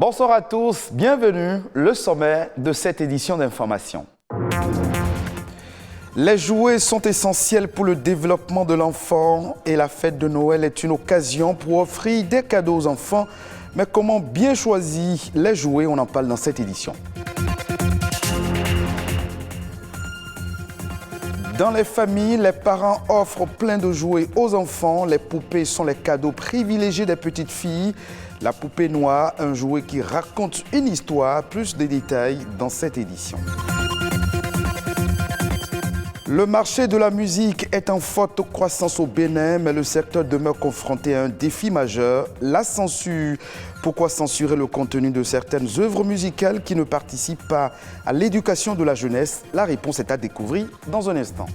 Bonsoir à tous, bienvenue, le sommet de cette édition d'information. Les jouets sont essentiels pour le développement de l'enfant et la fête de Noël est une occasion pour offrir des cadeaux aux enfants. Mais comment bien choisir les jouets? On en parle dans cette édition. Dans les familles, les parents offrent plein de jouets aux enfants. Les poupées sont les cadeaux privilégiés des petites filles. La poupée noire, un jouet qui raconte une histoire, plus de détails dans cette édition. Le marché de la musique est en forte croissance au Bénin, mais le secteur demeure confronté à un défi majeur, la censure. Pourquoi censurer le contenu de certaines œuvres musicales qui ne participent pas à l'éducation de la jeunesse? La réponse est à découvrir dans un instant.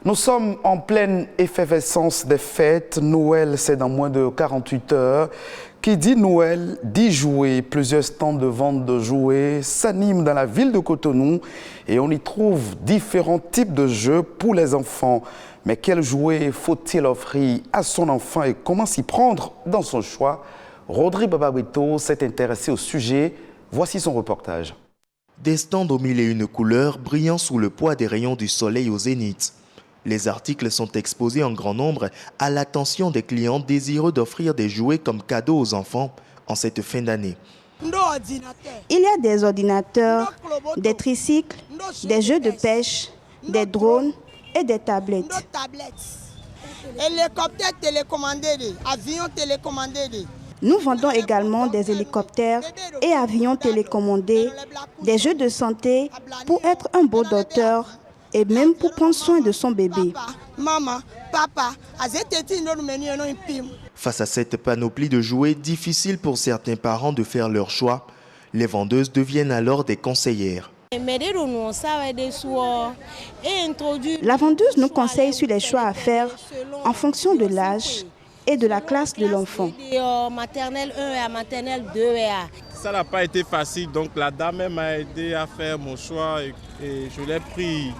Nous sommes en pleine effervescence des fêtes. Noël, c'est dans moins de 48 heures. Qui dit Noël, dit jouets. Plusieurs stands de vente de jouets s'animent dans la ville de Cotonou et on y trouve différents types de jeux pour les enfants. Mais quel jouet faut-il offrir à son enfant et comment s'y prendre dans son choix? Rodrigue Bababito s'est intéressé au sujet. Voici son reportage. Des stands aux mille et une couleurs brillant sous le poids des rayons du soleil au zénith. Les articles sont exposés en grand nombre à l'attention des clients désireux d'offrir des jouets comme cadeaux aux enfants en cette fin d'année. Il y a des ordinateurs, des tricycles, des jeux de pêche, des drones et des tablettes. Hélicoptères télécommandés, avions télécommandés. Nous vendons également des hélicoptères et avions télécommandés, des jeux de santé pour être un beau docteur et même pour prendre soin de son bébé. Face à cette panoplie de jouets, difficile pour certains parents de faire leur choix, les vendeuses deviennent alors des conseillères. La vendeuse nous conseille sur les choix à faire en fonction de l'âge et de la classe de l'enfant. Maternelle 1 et maternelle 2A. Ça n'a pas été facile, donc la dame m'a aidé à faire mon choix et je l'ai pris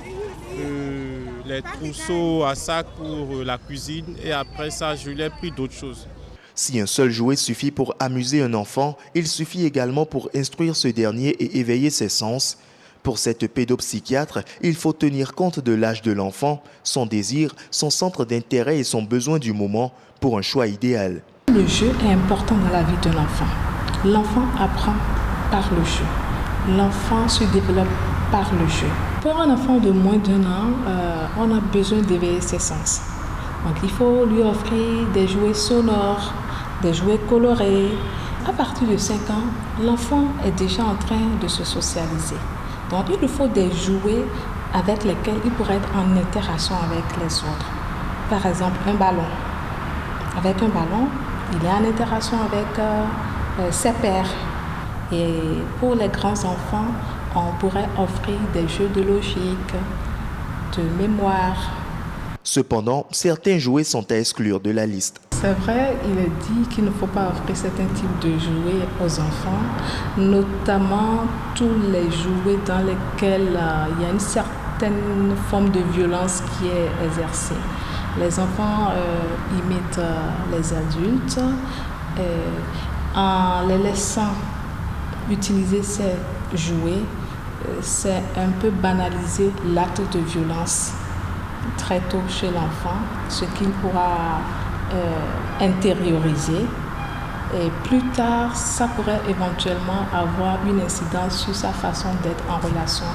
les trousseaux à sac pour la cuisine et après ça je l'ai pris d'autres choses. Si un seul jouet suffit pour amuser un enfant, il suffit également pour instruire ce dernier et éveiller ses sens. Pour cette pédopsychiatre, il faut tenir compte de l'âge de l'enfant, son désir, son centre d'intérêt et son besoin du moment pour un choix idéal. Le jeu est important dans la vie de l'enfant. L'enfant apprend par le jeu. L'enfant se développe par le jeu. Pour un enfant de moins d'1 an, on a besoin d'éveiller ses sens. Donc il faut lui offrir des jouets sonores, des jouets colorés. À partir de 5 ans, l'enfant est déjà en train de se socialiser. Donc il lui faut des jouets avec lesquels il pourrait être en interaction avec les autres. Par exemple, un ballon. Avec un ballon, il est en interaction avec ses pairs. Et pour les grands enfants, on pourrait offrir des jeux de logique, de mémoire. Cependant, certains jouets sont à exclure de la liste. C'est vrai, il est dit qu'il ne faut pas offrir certains types de jouets aux enfants, notamment tous les jouets dans lesquels il y a une certaine forme de violence qui est exercée. Les enfants imitent les adultes en les laissant utiliser ces jouets, c'est un peu banaliser l'acte de violence très tôt chez l'enfant, ce qu'il pourra intérioriser. Et plus tard, ça pourrait éventuellement avoir une incidence sur sa façon d'être en relation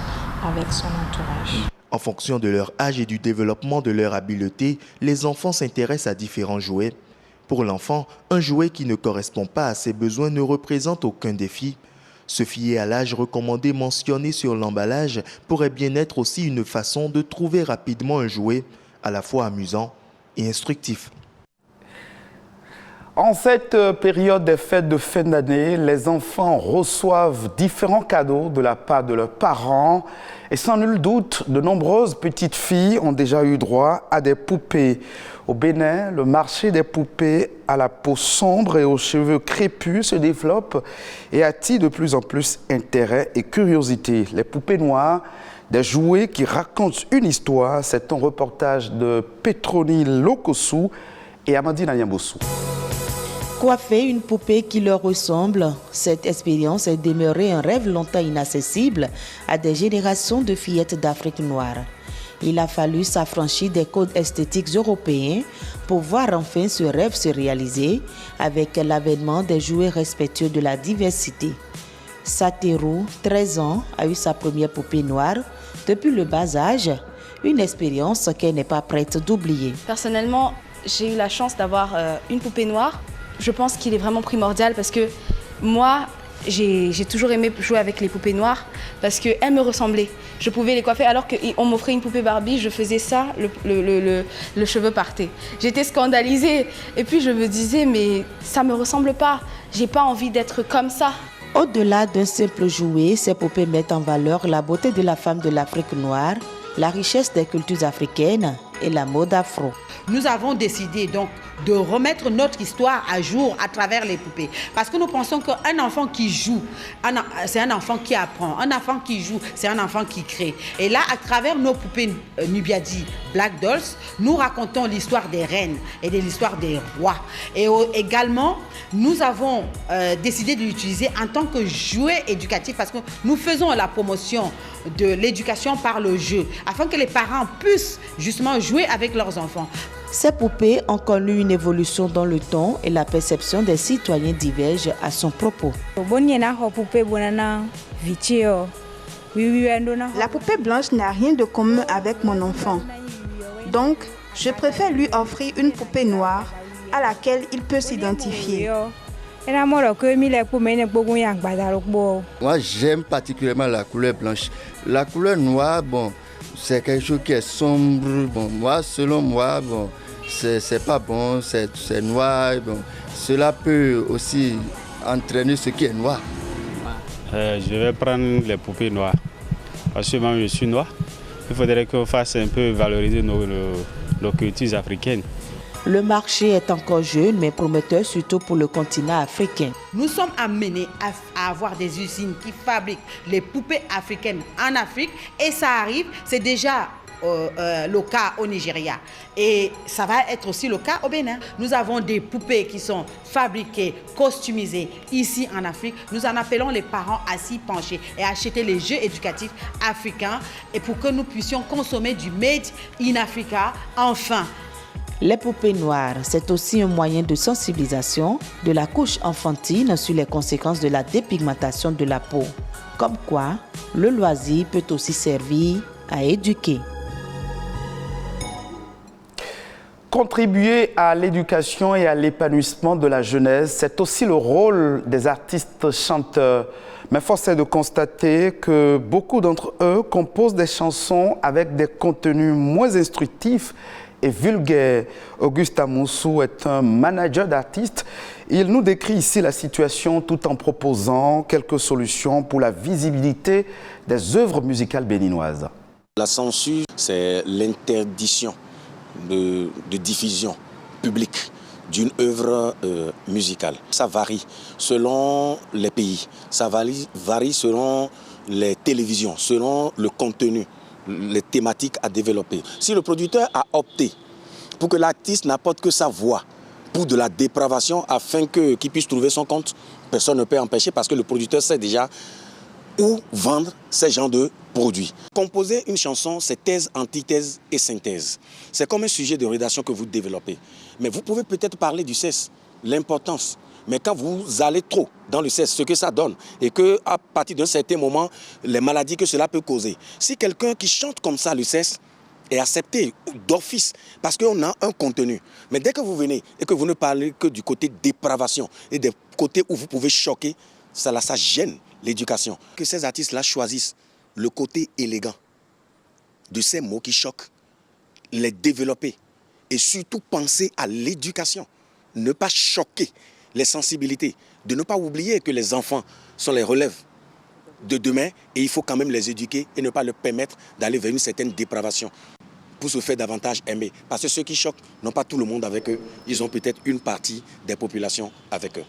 avec son entourage. En fonction de leur âge et du développement de leur habileté, les enfants s'intéressent à différents jouets. Pour l'enfant, un jouet qui ne correspond pas à ses besoins ne représente aucun défi. Se fier à l'âge recommandé mentionné sur l'emballage pourrait bien être aussi une façon de trouver rapidement un jouet à la fois amusant et instructif. En cette période des fêtes de fin d'année, les enfants reçoivent différents cadeaux de la part de leurs parents. Et sans nul doute, de nombreuses petites filles ont déjà eu droit à des poupées. Au Bénin, le marché des poupées à la peau sombre et aux cheveux crépus se développe et attire de plus en plus intérêt et curiosité. Les poupées noires, des jouets qui racontent une histoire, c'est un reportage de Petronil Lokosu et Amandine Anyambossou. Coiffer une poupée qui leur ressemble, cette expérience est demeurée un rêve longtemps inaccessible à des générations de fillettes d'Afrique noire. Il a fallu s'affranchir des codes esthétiques européens pour voir enfin ce rêve se réaliser avec l'avènement des jouets respectueux de la diversité. Saterou, 13 ans, a eu sa première poupée noire depuis le bas âge, une expérience qu'elle n'est pas prête d'oublier. Personnellement, j'ai eu la chance d'avoir une poupée noire. Je pense qu'il est vraiment primordial parce que moi, j'ai toujours aimé jouer avec les poupées noires parce qu'elles me ressemblaient. Je pouvais les coiffer alors qu'on m'offrait une poupée Barbie, je faisais ça, le cheveu partait. J'étais scandalisée et puis je me disais mais ça me ressemble pas, j'ai pas envie d'être comme ça. Au-delà d'un simple jouet, ces poupées mettent en valeur la beauté de la femme de l'Afrique noire, la richesse des cultures africaines et la mode afro. Nous avons décidé donc de remettre notre histoire à jour à travers les poupées. Parce que nous pensons qu'un enfant qui joue, c'est un enfant qui apprend. Un enfant qui joue, c'est un enfant qui crée. Et là, à travers nos poupées Nubiadi Black Dolls, nous racontons l'histoire des reines et de l'histoire des rois. Et également, nous avons décidé de l'utiliser en tant que jouet éducatif parce que nous faisons la promotion de l'éducation par le jeu, afin que les parents puissent justement jouer avec leurs enfants. Ces poupées ont connu une évolution dans le temps et la perception des citoyens diverge à son propos. La poupée blanche n'a rien de commun avec mon enfant. Donc, je préfère lui offrir une poupée noire à laquelle il peut s'identifier. Moi, j'aime particulièrement la couleur blanche. La couleur noire, bon, c'est quelque chose qui est sombre. Bon, moi, selon moi, bon, c'est pas bon, c'est noir. Bon, cela peut aussi entraîner ce qui est noir. Je vais prendre les poupées noires. Parce que moi, je suis noir. Il faudrait qu'on fasse un peu valoriser nos cultures africaines. Le marché est encore jeune, mais prometteur surtout pour le continent africain. Nous sommes amenés à avoir des usines qui fabriquent les poupées africaines en Afrique. Et ça arrive, c'est déjà le cas au Nigeria. Et ça va être aussi le cas au Bénin. Nous avons des poupées qui sont fabriquées, customisées ici en Afrique. Nous en appelons les parents à s'y pencher et acheter les jeux éducatifs africains et pour que nous puissions consommer du Made in Africa enfin. Les poupées noires, c'est aussi un moyen de sensibilisation de la couche enfantine sur les conséquences de la dépigmentation de la peau. Comme quoi, le loisir peut aussi servir à éduquer. Contribuer à l'éducation et à l'épanouissement de la jeunesse, c'est aussi le rôle des artistes chanteurs. Mais force est de constater que beaucoup d'entre eux composent des chansons avec des contenus moins instructifs et vulgaire. Auguste Amoussou est un manager d'artistes. Il nous décrit ici la situation tout en proposant quelques solutions pour la visibilité des œuvres musicales béninoises. La censure, c'est l'interdiction de diffusion publique d'une œuvre musicale. Ça varie selon les pays, ça varie selon les télévisions, selon le contenu, les thématiques à développer. Si le producteur a opté pour que l'artiste n'apporte que sa voix pour de la dépravation afin qu'il puisse trouver son compte, personne ne peut empêcher parce que le producteur sait déjà où vendre ces genres de produits. Composer une chanson, c'est thèse, antithèse et synthèse. C'est comme un sujet de rédaction que vous développez. Mais vous pouvez peut-être parler du sexe, l'importance. Mais quand vous allez trop dans le sexe, ce que ça donne, et qu'à partir d'un certain moment, les maladies que cela peut causer. Si quelqu'un qui chante comme ça le sexe est accepté d'office, parce qu'on a un contenu. Mais dès que vous venez et que vous ne parlez que du côté dépravation et des côtés où vous pouvez choquer, ça gêne l'éducation. Que ces artistes-là choisissent le côté élégant de ces mots qui choquent, les développer et surtout penser à l'éducation, ne pas choquer les sensibilités, de ne pas oublier que les enfants sont les relèves de demain et il faut quand même les éduquer et ne pas leur permettre d'aller vers une certaine dépravation pour se faire davantage aimer. Parce que ceux qui choquent n'ont pas tout le monde avec eux, ils ont peut-être une partie des populations avec eux.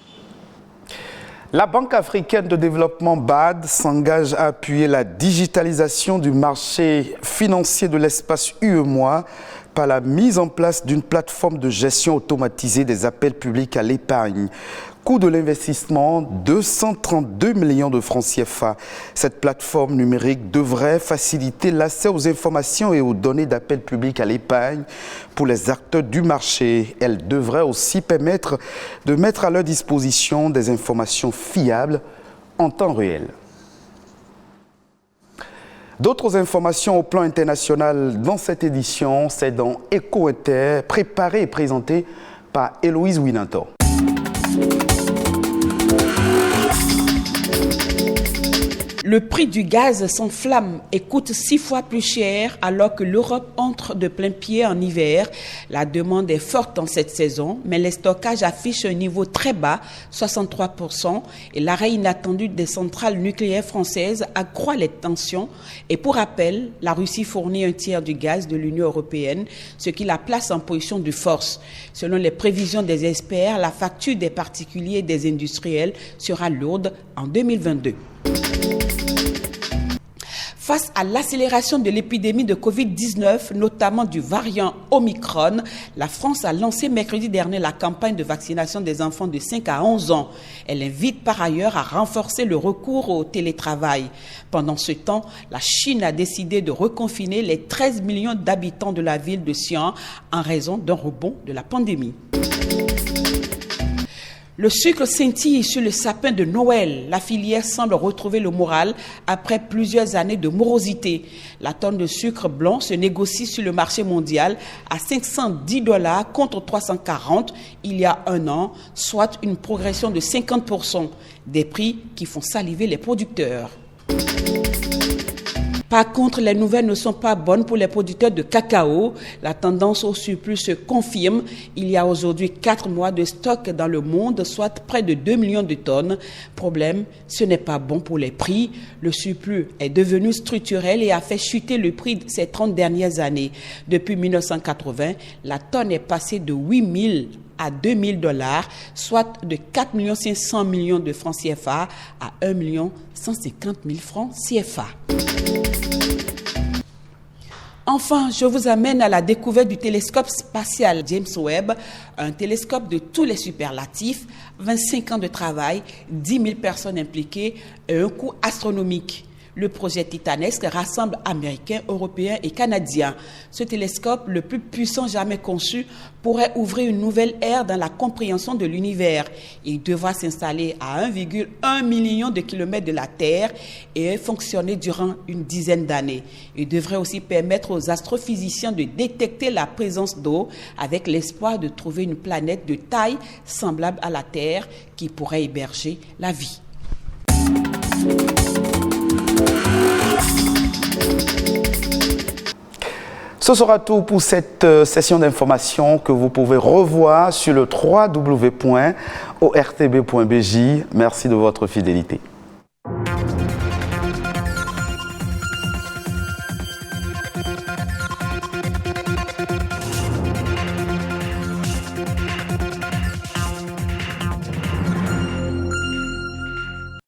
La Banque africaine de développement BAD s'engage à appuyer la digitalisation du marché financier de l'espace UEMOA par la mise en place d'une plateforme de gestion automatisée des appels publics à l'épargne. Coût de l'investissement, 232 millions de francs CFA. Cette plateforme numérique devrait faciliter l'accès aux informations et aux données d'appel public à l'épargne pour les acteurs du marché. Elle devrait aussi permettre de mettre à leur disposition des informations fiables en temps réel. D'autres informations au plan international dans cette édition, c'est dans Eco Inter, préparé et présenté par Héloïse Winantor. Le prix du gaz s'enflamme et coûte 6 fois plus cher alors que l'Europe entre de plein pied en hiver. La demande est forte en cette saison, mais les stockages affichent un niveau très bas, 63%, et l'arrêt inattendu des centrales nucléaires françaises accroît les tensions. Et pour rappel, la Russie fournit un tiers du gaz de l'Union européenne, ce qui la place en position de force. Selon les prévisions des experts, la facture des particuliers et des industriels sera lourde en 2022. Face à l'accélération de l'épidémie de Covid-19, notamment du variant Omicron, la France a lancé mercredi dernier la campagne de vaccination des enfants de 5 à 11 ans. Elle invite par ailleurs à renforcer le recours au télétravail. Pendant ce temps, la Chine a décidé de reconfiner les 13 millions d'habitants de la ville de Xi'an en raison d'un rebond de la pandémie. Le sucre scintille sur le sapin de Noël. La filière semble retrouver le moral après plusieurs années de morosité. La tonne de sucre blanc se négocie sur le marché mondial à $510 contre 340 il y a un an, soit une progression de 50%. Des prix qui font saliver les producteurs. Par contre, les nouvelles ne sont pas bonnes pour les producteurs de cacao. La tendance au surplus se confirme. Il y a aujourd'hui 4 mois de stock dans le monde, soit près de 2 millions de tonnes. Problème, ce n'est pas bon pour les prix. Le surplus est devenu structurel et a fait chuter le prix ces 30 dernières années. Depuis 1980, la tonne est passée de 8 000 à $2 000, soit de 4 500 000 de francs CFA à 1 150 000 francs CFA. Enfin, je vous amène à la découverte du télescope spatial James Webb, un télescope de tous les superlatifs, 25 ans de travail, 10 000 personnes impliquées et un coût astronomique. Le projet titanesque rassemble Américains, Européens et Canadiens. Ce télescope, le plus puissant jamais conçu, pourrait ouvrir une nouvelle ère dans la compréhension de l'univers. Il devra s'installer à 1,1 million de kilomètres de la Terre et fonctionner durant une dizaine d'années. Il devrait aussi permettre aux astrophysiciens de détecter la présence d'eau avec l'espoir de trouver une planète de taille semblable à la Terre qui pourrait héberger la vie. Ce sera tout pour cette session d'information que vous pouvez revoir sur le www.ortb.bj. Merci de votre fidélité.